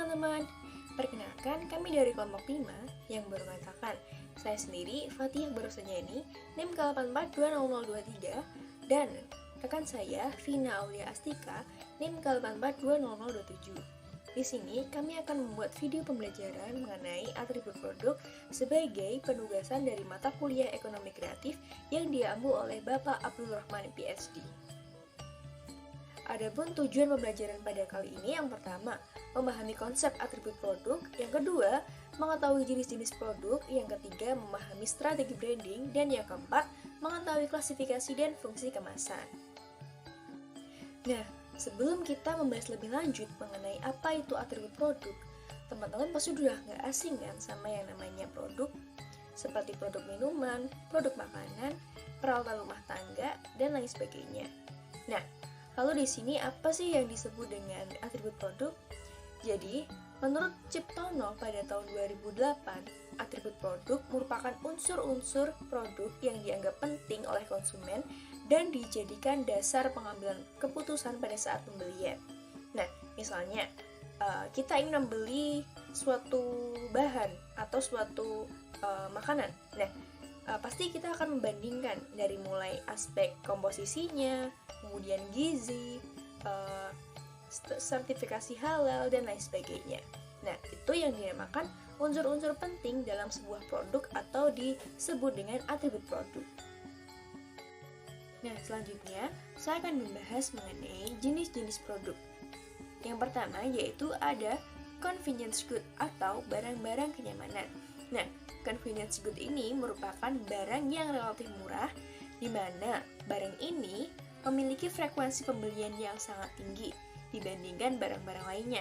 teman-teman, perkenalkan kami dari kelompok 5 yang baru mengatakan. Saya sendiri, Fatih baru saja ini, NIM K84200023, dan rekan saya, Vina Aulia Astika, NIM K84200027. Di sini kami akan membuat video pembelajaran mengenai atribut produk sebagai penugasan dari mata kuliah ekonomi kreatif yang diambil oleh Bapak Abdul Rahman PhD. Adapun tujuan pembelajaran pada kali ini yang pertama, memahami konsep atribut produk, yang kedua, mengetahui jenis-jenis produk, yang ketiga, memahami strategi branding, dan yang keempat, mengetahui klasifikasi dan fungsi kemasan. Nah, sebelum kita membahas lebih lanjut mengenai apa itu atribut produk, teman-teman pasti udah nggak asing kan sama yang namanya produk, seperti produk minuman, produk makanan, peralatan rumah tangga, dan lain sebagainya. Nah, lalu di sini apa sih yang disebut dengan atribut produk? Jadi, menurut Ciptono pada tahun 2008, atribut produk merupakan unsur-unsur produk yang dianggap penting oleh konsumen dan dijadikan dasar pengambilan keputusan pada saat pembelian. Nah, misalnya, kita ingin membeli suatu bahan atau suatu makanan. Nah, pasti kita akan membandingkan dari mulai aspek komposisinya, kemudian gizi, sertifikasi halal, dan lain sebagainya. Nah, itu yang dinamakan unsur-unsur penting dalam sebuah produk atau disebut dengan atribut produk. Nah, selanjutnya saya akan membahas mengenai jenis-jenis produk. Yang pertama yaitu ada convenience good atau barang-barang kenyamanan. Nah, convenience good ini merupakan barang yang relatif murah, di mana barang ini memiliki frekuensi pembelian yang sangat tinggi dibandingkan barang-barang lainnya.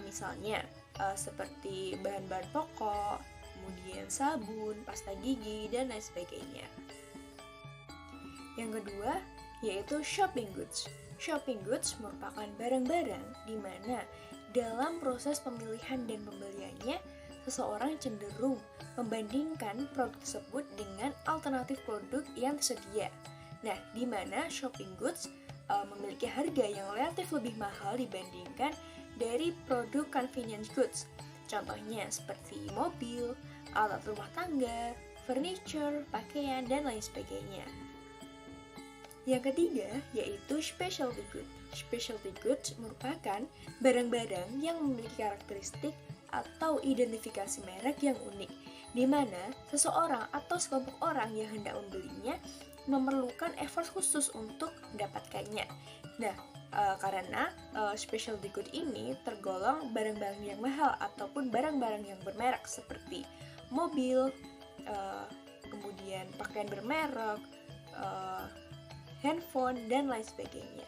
Misalnya, seperti bahan-bahan pokok, kemudian sabun, pasta gigi, dan lain sebagainya. Yang kedua, yaitu shopping goods. Shopping goods merupakan barang-barang di mana dalam proses pemilihan dan pembeliannya, seseorang cenderung membandingkan produk tersebut dengan alternatif produk yang tersedia. Nah, di mana shopping goods memiliki harga yang relatif lebih mahal dibandingkan dari produk convenience goods. Contohnya seperti mobil, alat rumah tangga, furniture, pakaian, dan lain sebagainya. Yang ketiga, yaitu specialty goods. Specialty goods merupakan barang-barang yang memiliki karakteristik atau identifikasi merek yang unik, di mana seseorang atau sekelompok orang yang hendak membelinya memerlukan effort khusus untuk mendapatkannya. Nah, karena specialty good ini tergolong barang-barang yang mahal ataupun barang-barang yang bermerek seperti mobil, kemudian pakaian bermerek, handphone, dan lain sebagainya.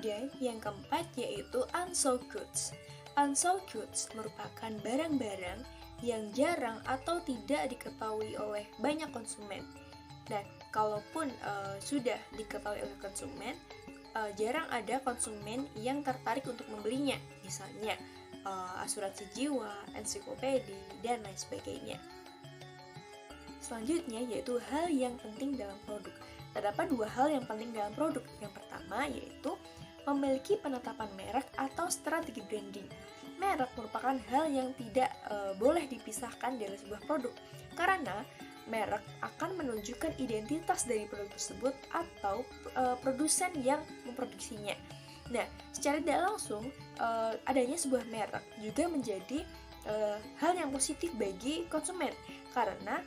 Dan yang keempat yaitu unsold goods. Unsold goods merupakan barang-barang yang jarang atau tidak diketahui oleh banyak konsumen. Dan kalaupun sudah diketahui oleh konsumen, jarang ada konsumen yang tertarik untuk membelinya. Misalnya asuransi jiwa, ensiklopedi, dan lain sebagainya. Selanjutnya yaitu hal yang penting dalam produk. Terdapat dua hal yang penting dalam produk. Yang pertama yaitu memiliki penetapan merek atau strategi branding. Merek merupakan hal yang tidak boleh dipisahkan dari sebuah produk, karena merek akan menunjukkan identitas dari produk tersebut atau produsen yang memproduksinya. Nah, secara tidak langsung, adanya sebuah merek juga menjadi hal yang positif bagi konsumen, karena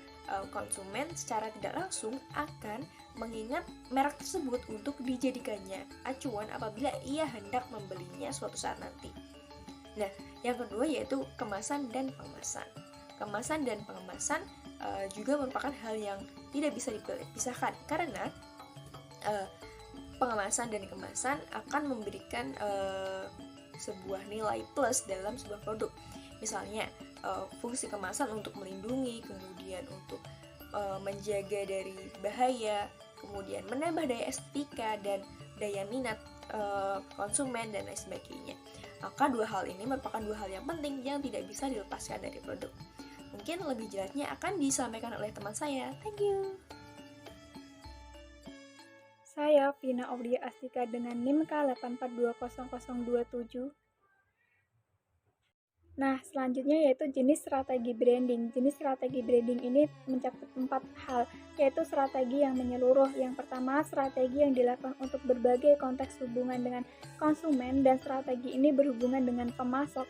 konsumen secara tidak langsung akan mengingat merek tersebut untuk dijadikannya acuan apabila ia hendak membelinya suatu saat nanti. Nah, yang kedua yaitu kemasan dan pengemasan. Kemasan dan pengemasan juga merupakan hal yang tidak bisa dipisahkan, karena pengemasan dan kemasan akan memberikan sebuah nilai plus dalam sebuah produk. Misalnya, fungsi kemasan untuk melindungi, kemudian untuk menjaga dari bahaya, kemudian menambah daya estetika dan daya minat konsumen, dan lain sebagainya. Maka dua hal ini merupakan dua hal yang penting yang tidak bisa dilepaskan dari produk. Mungkin lebih jelasnya akan disampaikan oleh teman saya. Thank you. Saya Vina Aulia Astika dengan NIM K84200027. Nah, selanjutnya yaitu jenis strategi branding. Jenis strategi branding ini mencakup 4 hal, yaitu strategi yang menyeluruh. Yang pertama, strategi yang dilakukan untuk berbagai konteks hubungan dengan konsumen, dan strategi ini berhubungan dengan pemasok,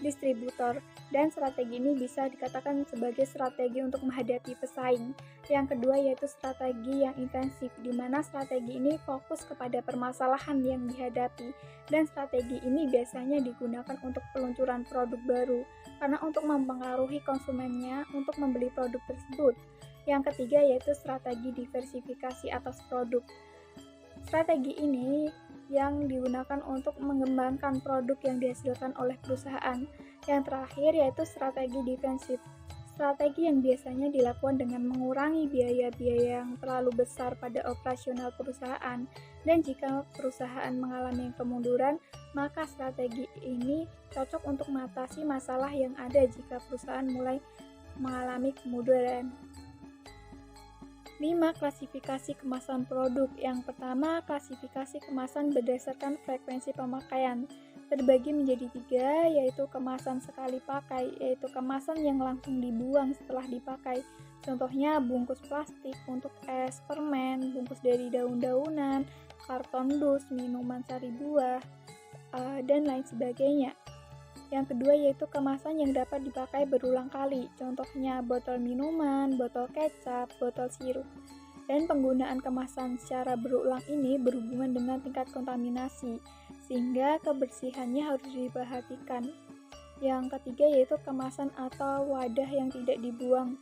distributor, dan strategi ini bisa dikatakan sebagai strategi untuk menghadapi pesaing. Yang kedua yaitu strategi yang intensif, di mana strategi ini fokus kepada permasalahan yang dihadapi, dan strategi ini biasanya digunakan untuk peluncuran produk baru karena untuk mempengaruhi konsumennya untuk membeli produk tersebut. Yang ketiga yaitu strategi diversifikasi atas produk. Strategi ini yang digunakan untuk mengembangkan produk yang dihasilkan oleh perusahaan. Yang terakhir yaitu strategi defensif. Strategi yang biasanya dilakukan dengan mengurangi biaya-biaya yang terlalu besar pada operasional perusahaan, dan jika perusahaan mengalami kemunduran, maka strategi ini cocok untuk mengatasi masalah yang ada jika perusahaan mulai mengalami kemunduran. 5. Klasifikasi kemasan produk. Yang pertama, klasifikasi kemasan berdasarkan frekuensi pemakaian. Terbagi menjadi 3, yaitu kemasan sekali pakai, yaitu kemasan yang langsung dibuang setelah dipakai. Contohnya bungkus plastik untuk es, permen, bungkus dari daun-daunan, karton dus, minuman sari buah, dan lain sebagainya. Yang kedua yaitu kemasan yang dapat dipakai berulang kali, contohnya botol minuman, botol kecap, botol sirup. Dan penggunaan kemasan secara berulang ini berhubungan dengan tingkat kontaminasi, sehingga kebersihannya harus diperhatikan. Yang ketiga yaitu kemasan atau wadah yang tidak dibuang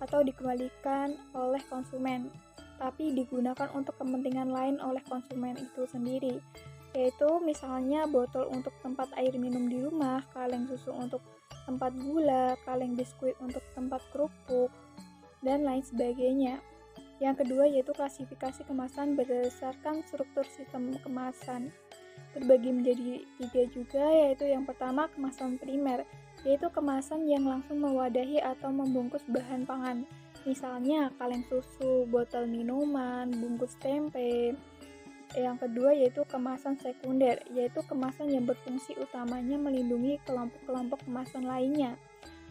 atau dikembalikan oleh konsumen, tapi digunakan untuk kepentingan lain oleh konsumen itu sendiri, yaitu misalnya botol untuk tempat air minum di rumah, kaleng susu untuk tempat gula, kaleng biskuit untuk tempat kerupuk, dan lain sebagainya. Yang kedua yaitu klasifikasi kemasan berdasarkan struktur sistem kemasan. Terbagi menjadi 3 juga, yaitu yang pertama kemasan primer, yaitu kemasan yang langsung mewadahi atau membungkus bahan pangan. Misalnya kaleng susu, botol minuman, bungkus tempe. Yang kedua yaitu kemasan sekunder, yaitu kemasan yang berfungsi utamanya melindungi kelompok-kelompok kemasan lainnya.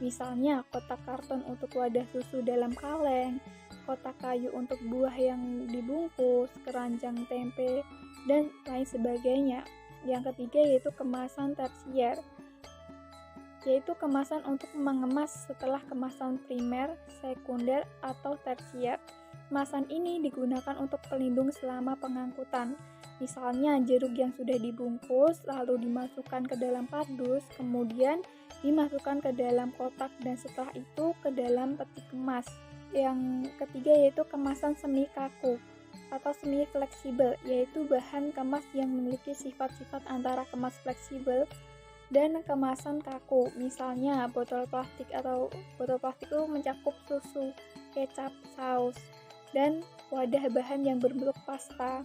Misalnya kotak karton untuk wadah susu dalam kaleng, kotak kayu untuk buah yang dibungkus, keranjang tempe, dan lain sebagainya. Yang ketiga yaitu kemasan tersier, yaitu kemasan untuk mengemas setelah kemasan primer, sekunder, atau tersier. Kemasan ini digunakan untuk pelindung selama pengangkutan. Misalnya jeruk yang sudah dibungkus lalu dimasukkan ke dalam kardus, kemudian dimasukkan ke dalam kotak dan setelah itu ke dalam peti kemas. Yang ketiga yaitu kemasan semi kaku atau semi fleksibel, yaitu bahan kemas yang memiliki sifat-sifat antara kemas fleksibel dan kemasan kaku. Misalnya botol plastik itu mencakup susu, kecap, saus, dan wadah bahan yang berbentuk pasta.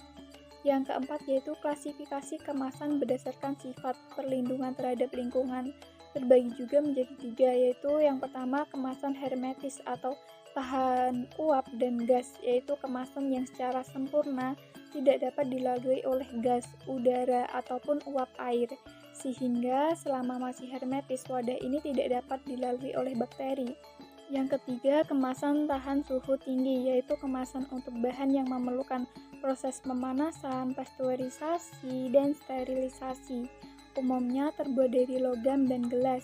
Yang keempat yaitu klasifikasi kemasan berdasarkan sifat perlindungan terhadap lingkungan. Terbagi juga menjadi 3, yaitu yang pertama kemasan hermetis atau tahan uap dan gas, yaitu kemasan yang secara sempurna tidak dapat dilalui oleh gas, udara, ataupun uap air, sehingga selama masih hermetis wadah ini tidak dapat dilalui oleh bakteri. Yang ketiga, kemasan tahan suhu tinggi, yaitu kemasan untuk bahan yang memerlukan proses pemanasan, pasteurisasi, dan sterilisasi. Umumnya terbuat dari logam dan gelas.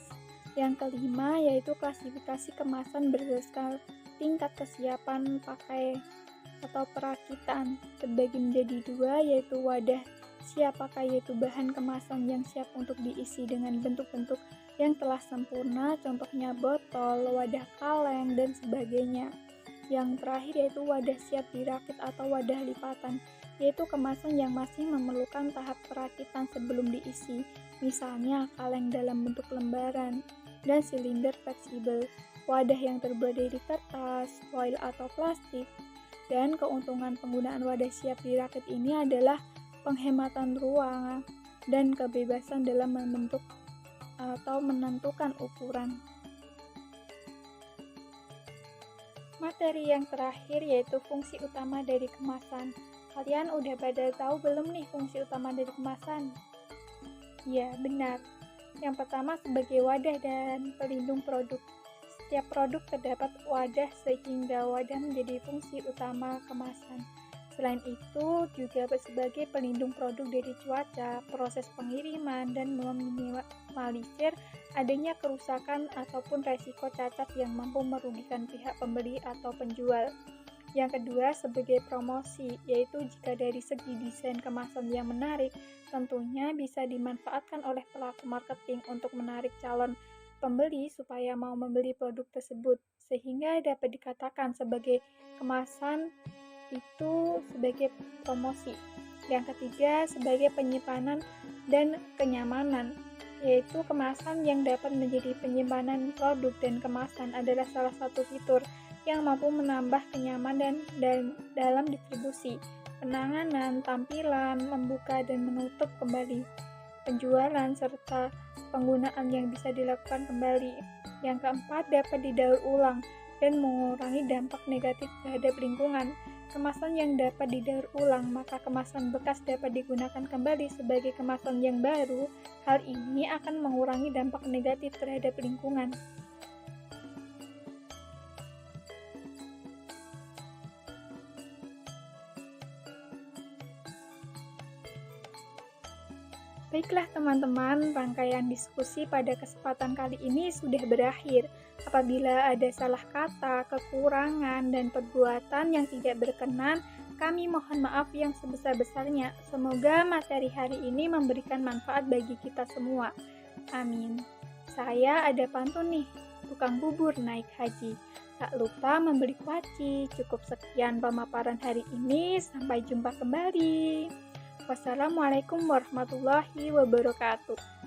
Yang kelima yaitu klasifikasi kemasan berdasarkan tingkat kesiapan pakai atau perakitan. Terbagi menjadi 2, yaitu wadah siap pakai, yaitu bahan kemasan yang siap untuk diisi dengan bentuk-bentuk yang telah sempurna, contohnya botol, wadah kaleng, dan sebagainya. Yang terakhir yaitu wadah siap dirakit atau wadah lipatan, yaitu kemasan yang masih memerlukan tahap perakitan sebelum diisi, misalnya kaleng dalam bentuk lembaran, dan silinder fleksibel, wadah yang terbuat dari kertas, foil atau plastik. Dan keuntungan penggunaan wadah siap dirakit ini adalah penghematan ruang dan kebebasan dalam membentuk atau menentukan ukuran. Materi yang terakhir yaitu fungsi utama dari kemasan. Kalian udah pada tahu belum nih fungsi utama dari kemasan? Ya, benar. Yang pertama sebagai wadah dan pelindung produk. Setiap produk terdapat wadah sehingga wadah menjadi fungsi utama kemasan. Selain itu juga sebagai pelindung produk dari cuaca, proses pengiriman, dan meminimalisir adanya kerusakan ataupun resiko cacat yang mampu merugikan pihak pembeli atau penjual. Yang kedua sebagai promosi, yaitu jika dari segi desain kemasan yang menarik, tentunya bisa dimanfaatkan oleh pelaku marketing untuk menarik calon pembeli supaya mau membeli produk tersebut, sehingga dapat dikatakan sebagai kemasan itu sebagai promosi. Yang ketiga sebagai penyimpanan dan kenyamanan, yaitu kemasan yang dapat menjadi penyimpanan produk dan kemasan adalah salah satu fitur yang mampu menambah kenyamanan dan dalam distribusi, penanganan, tampilan, membuka dan menutup kembali, penjualan, serta penggunaan yang bisa dilakukan kembali. Yang keempat dapat didaur ulang dan mengurangi dampak negatif terhadap lingkungan. Kemasan yang dapat didaur ulang, maka kemasan bekas dapat digunakan kembali sebagai kemasan yang baru. Hal ini akan mengurangi dampak negatif terhadap lingkungan. Baiklah teman-teman, rangkaian diskusi pada kesempatan kali ini sudah berakhir. Apabila ada salah kata, kekurangan, dan perbuatan yang tidak berkenan, kami mohon maaf yang sebesar-besarnya. Semoga materi hari ini memberikan manfaat bagi kita semua. Amin. Saya ada pantun nih, tukang bubur naik haji. Tak lupa membeli kuaci. Cukup sekian pemaparan hari ini, sampai jumpa kembali. Wassalamualaikum warahmatullahi wabarakatuh.